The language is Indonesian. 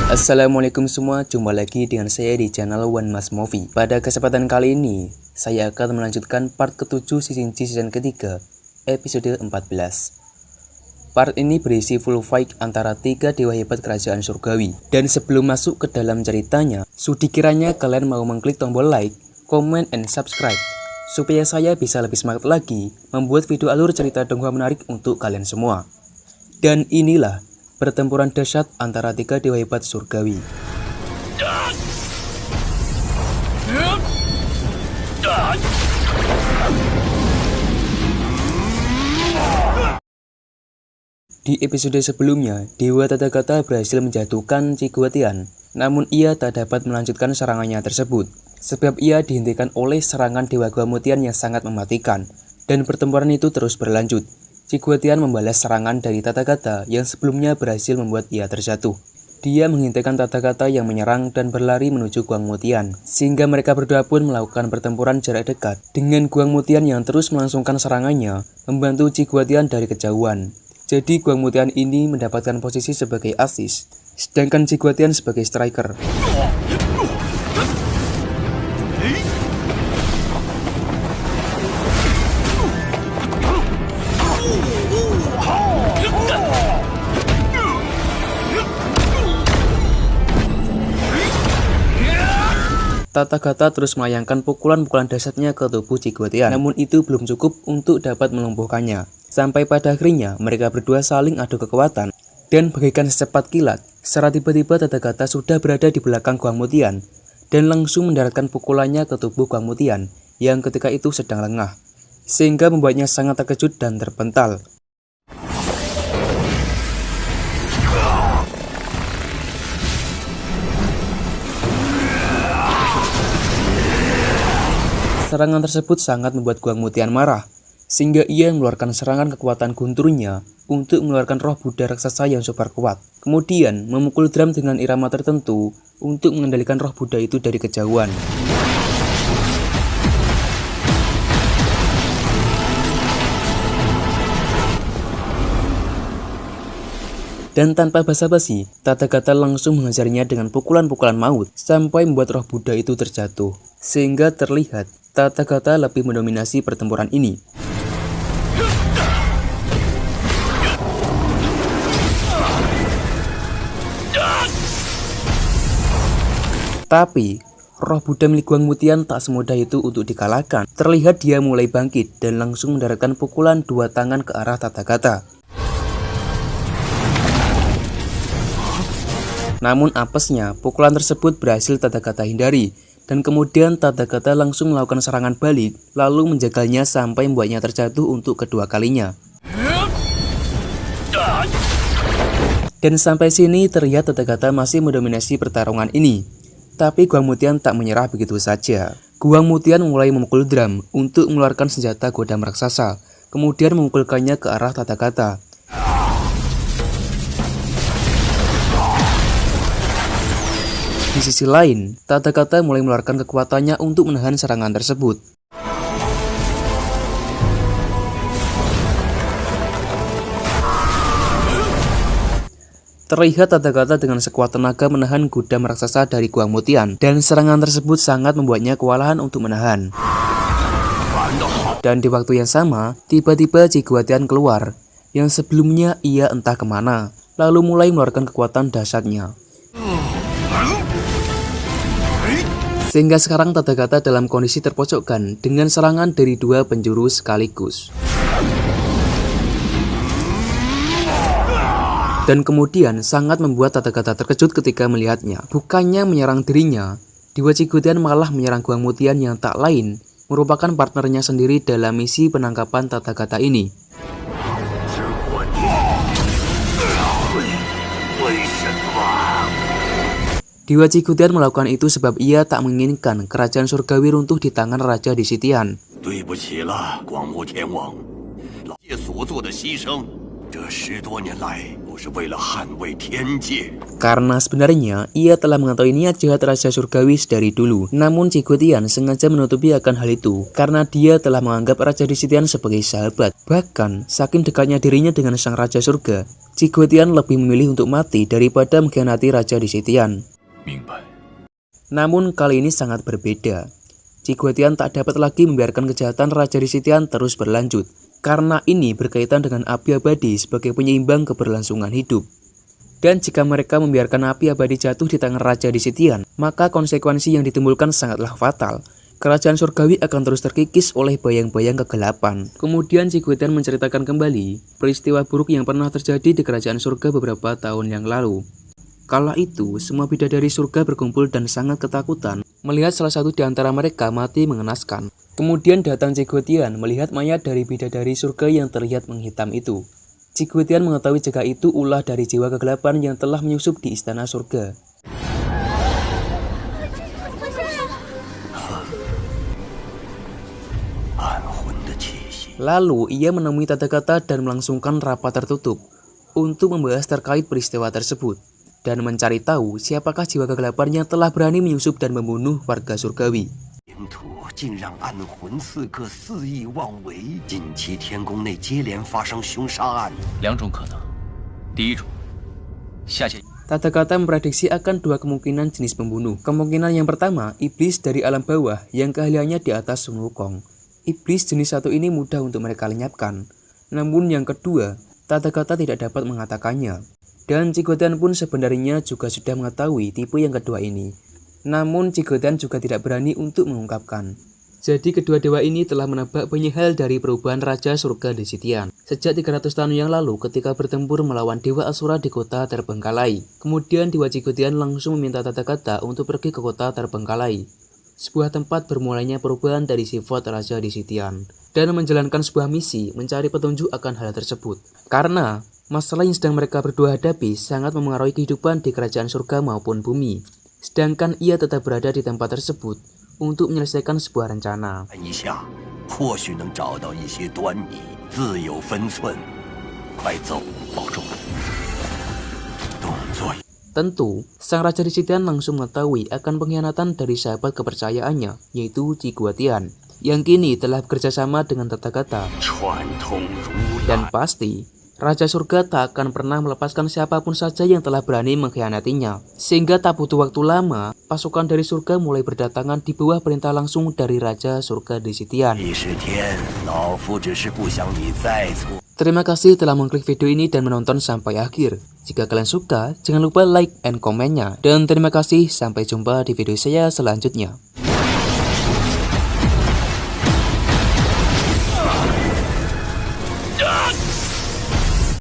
Assalamualaikum semua, jumpa lagi dengan saya di channel One Mas Movie. Pada kesempatan kali ini, saya akan melanjutkan part ke-7 season ketiga, episode 14. Part ini berisi full fight antara 3 dewa hebat kerajaan surgawi. Dan sebelum masuk ke dalam ceritanya, sudi kiranya kalian mau mengklik tombol like, comment, and subscribe, supaya saya bisa lebih semangat lagi membuat video alur cerita dongeng menarik untuk kalian semua. Dan inilah pertempuran dahsyat antara 3 dewa hebat surgawi. Di episode sebelumnya, Dewa Tathagata berhasil menjatuhkan Ciguatian. Namun ia tak dapat melanjutkan serangannya tersebut, sebab ia dihentikan oleh serangan Dewa Guamutian yang sangat mematikan. Dan pertempuran itu terus berlanjut. Ciguatian membalas serangan dari Tathagata yang sebelumnya berhasil membuat ia terjatuh. Dia menghentikan Tathagata yang menyerang dan berlari menuju Guangmutian, sehingga mereka berdua pun melakukan pertempuran jarak dekat. Dengan Guangmutian yang terus melangsungkan serangannya, membantu Ciguatian dari kejauhan. Jadi Guangmutian ini mendapatkan posisi sebagai asis, sedangkan Ciguatian sebagai striker. Tathagata terus melayangkan pukulan-pukulan dahsyatnya ke tubuh Ciguatian, namun itu belum cukup untuk dapat melumpuhkannya. Sampai pada akhirnya mereka berdua saling adu kekuatan, dan bagaikan secepat kilat, secara tiba-tiba Tathagata sudah berada di belakang Guangmutian dan langsung mendaratkan pukulannya ke tubuh Guangmutian yang ketika itu sedang lengah, sehingga membuatnya sangat terkejut dan terpental. Serangan tersebut sangat membuat Guangmutian marah, sehingga ia mengeluarkan serangan kekuatan gunturnya untuk mengeluarkan roh Buddha raksasa yang super kuat. Kemudian memukul drum dengan irama tertentu untuk mengendalikan roh Buddha itu dari kejauhan. Dan tanpa basa-basi, Tathagata langsung menghajarnya dengan pukulan-pukulan maut sampai membuat roh Buddha itu terjatuh. Sehingga terlihat Tathagata lebih mendominasi pertempuran ini. Tapi, roh Buddha milik Guangmutian tak semudah itu untuk dikalahkan. Terlihat dia mulai bangkit dan langsung mendaratkan pukulan 2 tangan ke arah Tathagata. Namun apesnya, pukulan tersebut berhasil Tathagata hindari. Dan kemudian Tathagata langsung melakukan serangan balik, lalu menjagalnya sampai membuatnya terjatuh untuk kedua kalinya. Dan sampai sini terlihat Tathagata masih mendominasi pertarungan ini. Tapi Guangmutian tak menyerah begitu saja. Guangmutian mulai memukul drum untuk mengeluarkan senjata godam raksasa, kemudian memukulkannya ke arah Tathagata. Di sisi lain, Tathagata mulai mengeluarkan kekuatannya untuk menahan serangan tersebut. Terlihat Tathagata dengan sekuat tenaga menahan godam raksasa dari Guangmutian, dan serangan tersebut sangat membuatnya kewalahan untuk menahan. Dan di waktu yang sama, tiba-tiba Ciguatian keluar, yang sebelumnya ia entah kemana, lalu mulai mengeluarkan kekuatan dahsyatnya. Sehingga sekarang Tathagata dalam kondisi terpojokkan dengan serangan dari 2 penjuru sekaligus. Dan kemudian sangat membuat Tathagata terkejut ketika melihatnya. Bukannya menyerang dirinya, Dewa Ciguatian malah menyerang Guangmutian yang tak lain merupakan partnernya sendiri dalam misi penangkapan Tathagata ini. Dewa Ciguatian melakukan itu sebab ia tak menginginkan kerajaan surgawi runtuh di tangan Raja Disitian. Karena sebenarnya ia telah mengetahui niat jahat Raja Surgawi dari dulu. Namun Ciguotian sengaja menutupi akan hal itu karena dia telah menganggap Raja Disitian sebagai sahabat. Bahkan saking dekatnya dirinya dengan sang Raja Surga, Ciguotian lebih memilih untuk mati daripada mengkhianati Raja Disitian. Namun kali ini sangat berbeda. Ciguotian tak dapat lagi membiarkan kejahatan Raja Disitian terus berlanjut, karena ini berkaitan dengan api abadi sebagai penyeimbang keberlangsungan hidup. Dan jika mereka membiarkan api abadi jatuh di tangan Raja Disitian, maka konsekuensi yang ditimbulkan sangatlah fatal. Kerajaan surgawi akan terus terkikis oleh bayang-bayang kegelapan. Kemudian Ciguotian menceritakan kembali peristiwa buruk yang pernah terjadi di kerajaan surga beberapa tahun yang lalu. Kala itu, semua bidadari surga berkumpul dan sangat ketakutan melihat salah satu di antara mereka mati mengenaskan. Kemudian datang Ciguotian melihat mayat dari bidadari surga yang terlihat menghitam itu. Ciguotian mengetahui jika itu ulah dari jiwa kegelapan yang telah menyusup di istana surga. Lalu ia menemui Tathagata dan melangsungkan rapat tertutup untuk membahas terkait peristiwa tersebut dan mencari tahu siapakah jiwa kegelapan yang telah berani menyusup dan membunuh warga surgawi. Tathagata memprediksi akan dua kemungkinan jenis pembunuh. Kemungkinan yang pertama, iblis dari alam bawah yang keahliannya di atas Sun Wukong. Iblis jenis satu ini mudah untuk mereka lenyapkan. Namun yang kedua, Tathagata tidak dapat mengatakannya. Dan Ciguotian pun sebenarnya juga sudah mengetahui tipe yang kedua ini. Namun Ciguotian juga tidak berani untuk mengungkapkan. Jadi kedua dewa ini telah menebak banyak hal dari perubahan Raja Surga Disitian sejak 300 tahun yang lalu ketika bertempur melawan Dewa Asura di kota terbengkalai. Kemudian Dewa Ciguotian langsung meminta Tathagata untuk pergi ke kota terbengkalai, sebuah tempat bermulainya perubahan dari sifat Raja Disitian, dan menjalankan sebuah misi mencari petunjuk akan hal tersebut. Karena masalah yang sedang mereka berdua hadapi sangat memengaruhi kehidupan di kerajaan surga maupun bumi. Sedangkan ia tetap berada di tempat tersebut untuk menyelesaikan sebuah rencana. Tentu, sang Raja Disitian langsung mengetahui akan pengkhianatan dari sahabat kepercayaannya, yaitu Ciguotian, yang kini telah bekerja sama dengan Tathagata. Dan pasti Raja Surga tak akan pernah melepaskan siapapun saja yang telah berani mengkhianatinya. Sehingga tak butuh waktu lama, pasukan dari surga mulai berdatangan di bawah perintah langsung dari Raja Surga Disitian. Terima kasih telah mengklik video ini dan menonton sampai akhir. Jika kalian suka, jangan lupa like and komennya. Dan terima kasih, sampai jumpa di video saya selanjutnya.